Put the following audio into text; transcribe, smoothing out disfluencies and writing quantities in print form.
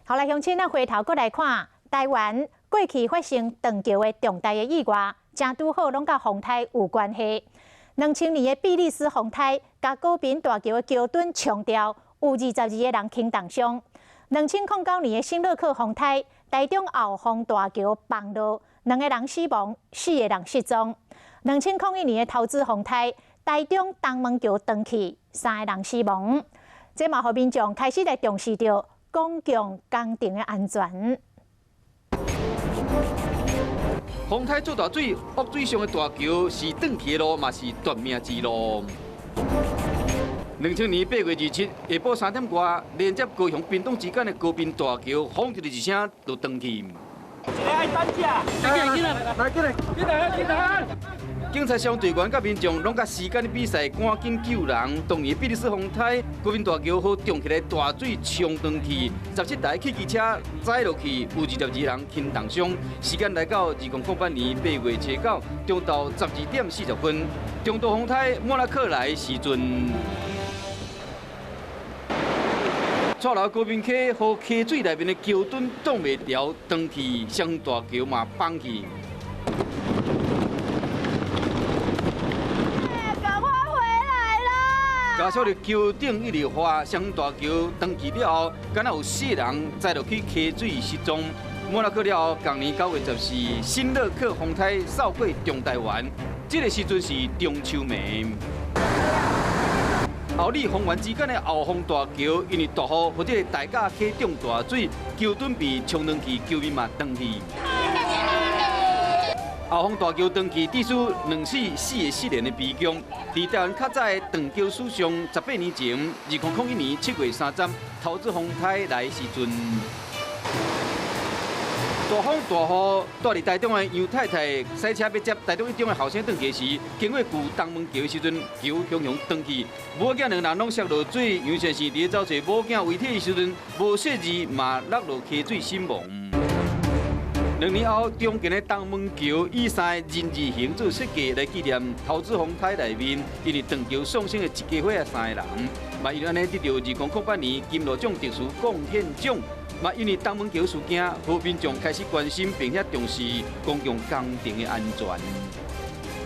后来乡亲咱回头过来看，台湾过去发生断桥的重大的意外，正拄好拢甲风台有关系。2000年的比利时风台甲高屏大桥的桥墩冲掉，有22个人轻重伤。2009年的新乐克风台台中后方大桥崩落，2个人死亡，4个人失踪。2001年的桃子风台台中东门桥断去，3个人死亡。这嘛，互民众开始来重视到公共工程的安全。风台做大水，恶水上的大桥是断去的路，嘛是断命之路。2000年8月27日下晡3点多，连接高雄屏东之间的高屏大桥，轰的一声就断去。来等下，来！警察相队员甲民众拢甲时间的比赛，赶紧救人。当年比利时风台高屏大桥好涨起来，大水冲断去，17台汽机车载落去，有22人轻重伤。时间来到2008年8月7日，中昼12点40分，中岛风台莫拉克来时阵。错楼高屏溪和溪水内面的桥墩挡袂牢，断去，双大桥嘛崩去。赶快回来啦！加上着桥顶一直滑，双大桥断去了后，敢若有4人载落去溪水失踪。莫拉克了后，同年9月14日，新乐克风台扫过中台湾，这个时阵是中秋暝。后里丰原之间的后丰大桥，因为大雨或者大架溪中大水，桥墩被冲断去，桥面嘛断去。后丰大桥断去，致使2死4个失联的悲剧。在台湾较早的断桥史上，18年前，2001年7月3日，桃子风台来时阵。大风大雨，住伫台中的杨太太驶车要接台中一中的后生转去时，经过旧东门桥的时阵，桥汹汹断去，母囝2人拢摔落水。杨先生伫走找母囝遗体的时阵，无细字嘛落落溪水身亡。2年后，中间的东门桥以3个人字形做设计来纪念桃子风台内面因为断桥丧生的一家伙3个人，嘛因安尼得到2008年金锣奖特殊贡献奖。嘛，因为东门桥事件，和民众开始关心并且重视公共工程的安全。